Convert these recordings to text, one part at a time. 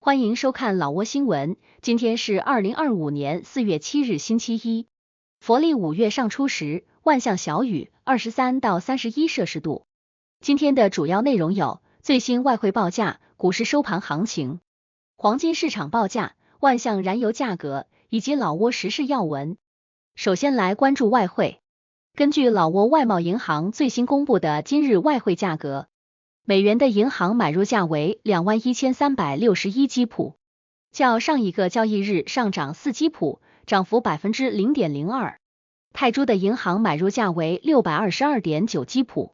欢迎收看老挝新闻，今天是2025年4月7日星期一，佛历5月上初时，万象小雨，23到31摄氏度。今天的主要内容有：最新外汇报价、股市收盘行情、黄金市场报价、万象燃油价格以及老挝时事要闻。首先来关注外汇。根据老挝外贸银行最新公布的今日外汇价格，美元的银行买入价为21361基普，较上一个交易日上涨4基普，涨幅0.02%。泰铢的银行买入价为622.9基普，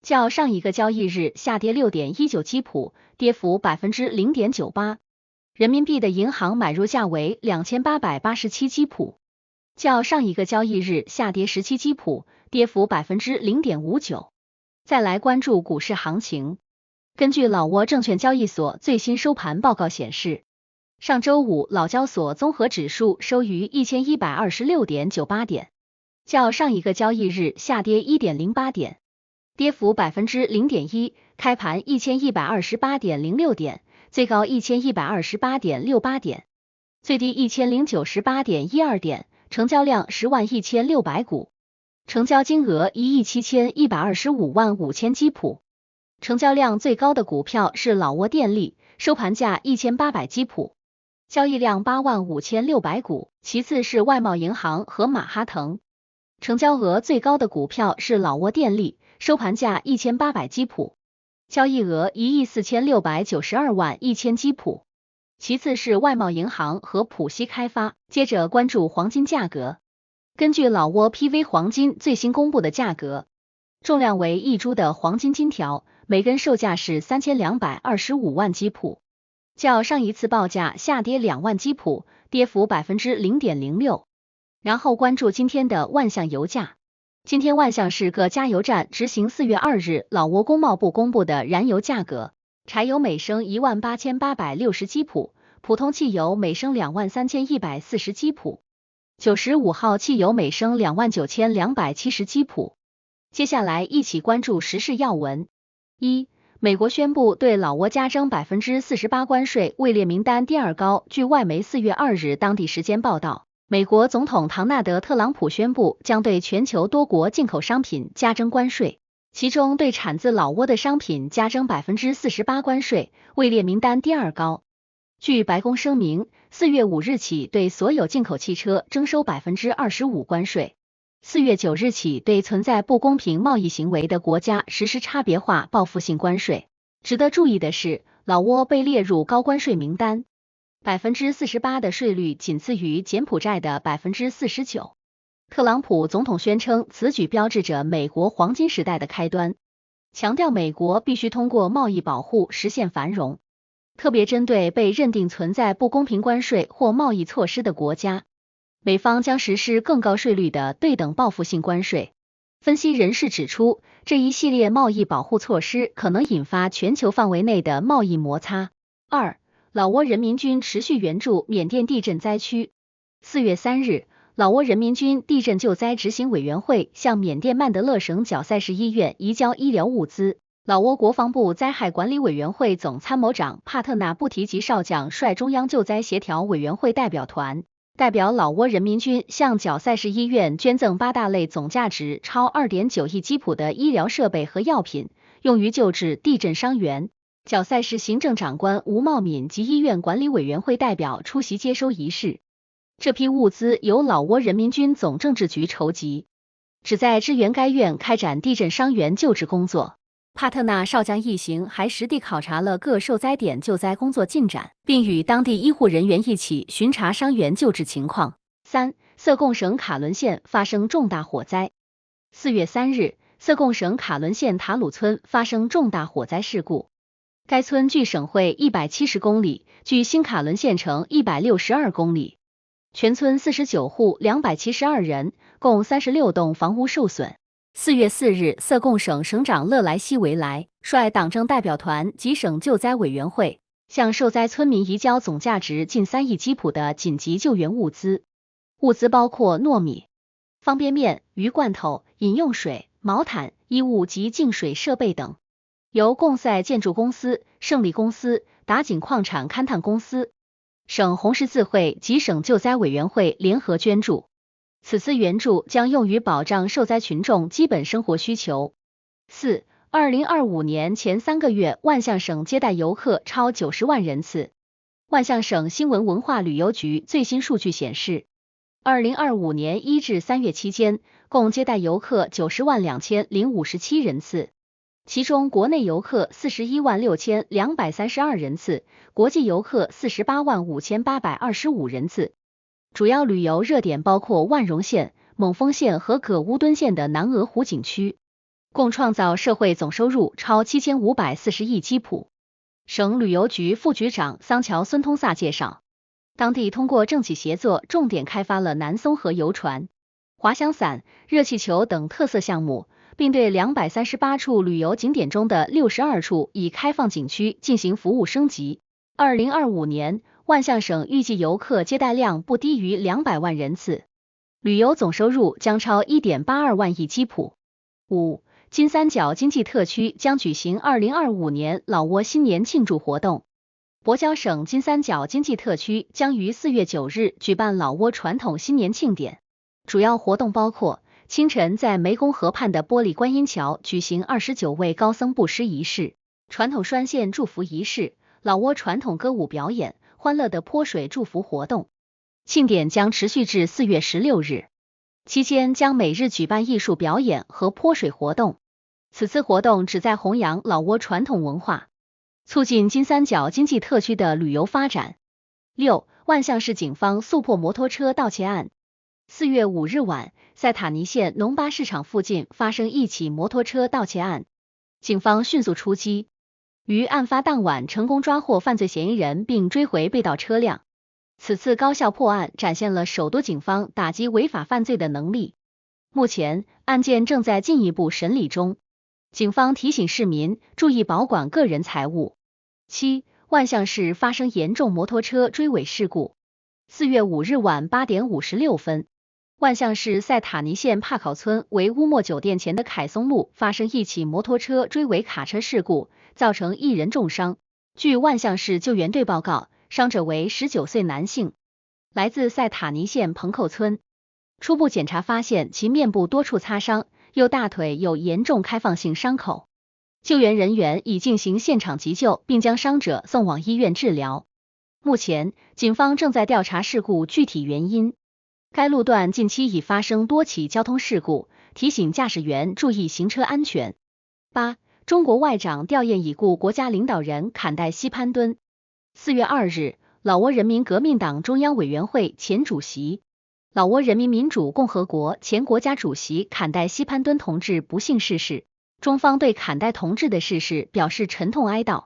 较上一个交易日下跌6.19基普，跌幅0.98%。人民币的银行买入价为2887基普，较上一个交易日下跌17基普，跌幅0.59%。再来关注股市行情。根据老挝证券交易所最新收盘报告显示，上周五老交所综合指数收于1126.98点，较上一个交易日下跌1.08点，跌幅0.1%，开盘1128.06点，最高1128.68点，最低1098.12点，成交量101600股。成交金额171255000基普，成交量最高的股票是老挝电力，收盘价1800基普，交易量85600股，其次是外贸银行和马哈腾。成交额最高的股票是老挝电力，收盘价1800基普，交易额14692万1000基普，其次是外贸银行和浦西开发。接着关注黄金价格。根据老挝 PV 黄金最新公布的价格，重量为1铢的黄金金条，每根售价是3225万基普，较上一次报价下跌2万基普，跌幅0.06%。然后关注今天的万象油价。今天万象市各加油站执行4月2日老挝工贸部公布的燃油价格，柴油每升18860基普，普通汽油每升23140基普。95号汽油每升29270基普。接下来一起关注时事要闻。一、美国宣布对老挝加征48%关税，位列名单第2高。据外媒4月2日当地时间报道，美国总统唐纳德·特朗普宣布将对全球多国进口商品加征关税，其中对产自老挝的商品加征48%关税，位列名单第2高。据白宫声明，4月5日起对所有进口汽车征收25%关税，4月9日起对存在不公平贸易行为的国家实施差别化报复性关税。值得注意的是，老挝被列入高关税名单，48%的税率仅次于柬埔寨的49%。特朗普总统宣称，此举标志着美国黄金时代的开端，强调美国必须通过贸易保护实现繁荣。特别针对被认定存在不公平关税或贸易措施的国家，美方将实施更高税率的对等报复性关税。分析人士指出，这一系列贸易保护措施可能引发全球范围内的贸易摩擦。二、老挝人民军持续援助缅甸地震灾区。4月3日，老挝人民军地震救灾执行委员会向缅甸曼德勒省角赛市医院移交医疗物资。老挝国防部灾害管理委员会总参谋长帕特纳布提吉少将率中央救灾协调委员会代表团，代表老挝人民军向角赛市医院捐赠8大类总价值超2.9亿基普的医疗设备和药品，用于救治地震伤员。角赛市行政长官吴茂敏及医院管理委员会代表出席接收仪式。这批物资由老挝人民军总政治局筹集，旨在支援该院开展地震伤员救治工作。帕特纳少将一行还实地考察了各受灾点救灾工作进展，并与当地医护人员一起巡查伤员救治情况。三、色贡省卡伦县发生重大火灾。4月3日，色贡省卡伦县塔鲁村发生重大火灾事故。该村距省会170公里，距新卡伦县城162公里。全村49户272人，共36栋房屋受损。4月4日，色贡省省长勒莱西维莱率党政代表团及省救灾委员会，向受灾村民移交总价值近3亿基普的紧急救援物资。物资包括糯米、方便面、鱼罐头、饮用水、毛毯、衣物及净水设备等。由贡赛建筑公司、胜利公司、达锦矿产勘探公司、省红十字会及省救灾委员会联合捐助。此次援助将用于保障受灾群众基本生活需求。4. 2025年前3个月，万象省接待游客超90万人次。万象省新闻文化旅游局最新数据显示，2025年1至3月期间，共接待游客90万2057人次，其中国内游客41万6232人次，国际游客48万5825人次。主要旅游热点包括万荣县、蒙丰县和葛乌敦县的南鹅湖景区，共创造社会总收入超7540亿基普。省旅游局副局长桑乔孙通萨介绍，当地通过政企协作，重点开发了南松河游船、滑翔伞、热气球等特色项目，并对238处旅游景点中的62处已开放景区进行服务升级。2025年，万象省预计游客接待量不低于200万人次，旅游总收入将超1.82万亿基普。5. 金三角经济特区将举行2025年老挝新年庆祝活动。跛脚省金三角经济特区将于4月9日举办老挝传统新年庆典，主要活动包括清晨在湄公河畔的玻璃观音桥举行29位高僧布施仪式、传统拴线祝福仪式、老挝传统歌舞表演、欢乐的泼水祝福活动。庆典将持续至4月16日。期间将每日举办艺术表演和泼水活动。此次活动旨在弘扬老挝传统文化，促进金三角经济特区的旅游发展。6. 万象市警方速破摩托车盗窃案。4月5日晚，塞塔尼县农巴市场附近发生一起摩托车盗窃案，警方迅速出击，于案发当晚成功抓获犯罪嫌疑人并追回被盗车辆。此次高效破案展现了首都警方打击违法犯罪的能力。目前，案件正在进一步审理中。警方提醒市民注意保管个人财物。7. 万象市发生严重摩托车追尾事故。4月5日晚8点56分，万象市塞塔尼县帕考村为乌莫酒店前的凯松路发生一起摩托车追尾卡车事故，造成1人重伤。据万象市救援队报告，伤者为19岁男性，来自塞塔尼县彭寇村。初步检查发现其面部多处擦伤，右大腿有严重开放性伤口。救援人员已进行现场急救，并将伤者送往医院治疗。目前，警方正在调查事故具体原因。该路段近期已发生多起交通事故，提醒驾驶员注意行车安全。8. 中国外长吊唁已故国家领导人坎代西潘敦。4月2日，老挝人民革命党中央委员会前主席、老挝人民民主共和国前国家主席坎代西潘敦同志不幸逝世，中方对坎代同志的逝世表示沉痛哀悼，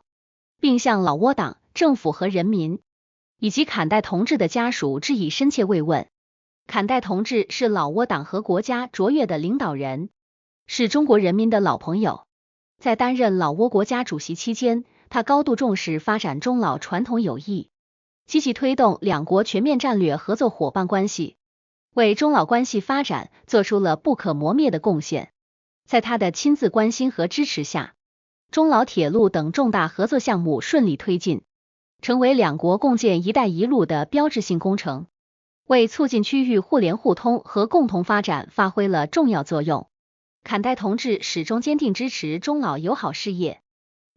并向老挝党、政府和人民以及坎代同志的家属致以深切慰问。坎代同志是老挝党和国家卓越的领导人，是中国人民的老朋友。在担任老挝国家主席期间，他高度重视发展中老传统友谊，积极推动两国全面战略合作伙伴关系，为中老关系发展做出了不可磨灭的贡献。在他的亲自关心和支持下，中老铁路等重大合作项目顺利推进，成为两国共建“一带一路”的标志性工程，为促进区域互联互通和共同发展发挥了重要作用。坎代同志始终坚定支持中老友好事业，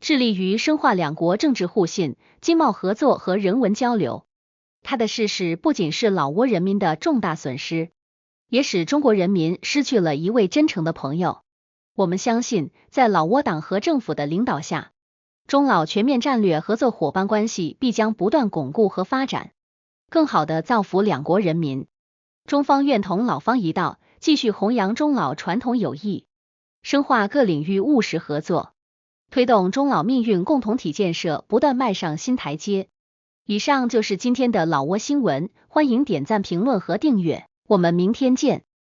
致力于深化两国政治互信、经贸合作和人文交流。他的逝世不仅是老挝人民的重大损失，也使中国人民失去了一位真诚的朋友。我们相信，在老挝党和政府的领导下，中老全面战略合作伙伴关系必将不断巩固和发展，更好地造福两国人民。中方愿同老方一道，继续弘扬中老传统友谊，深化各领域务实合作，推动中老命运共同体建设不断迈上新台阶。以上就是今天的老挝新闻，欢迎点赞、评论和订阅，我们明天见。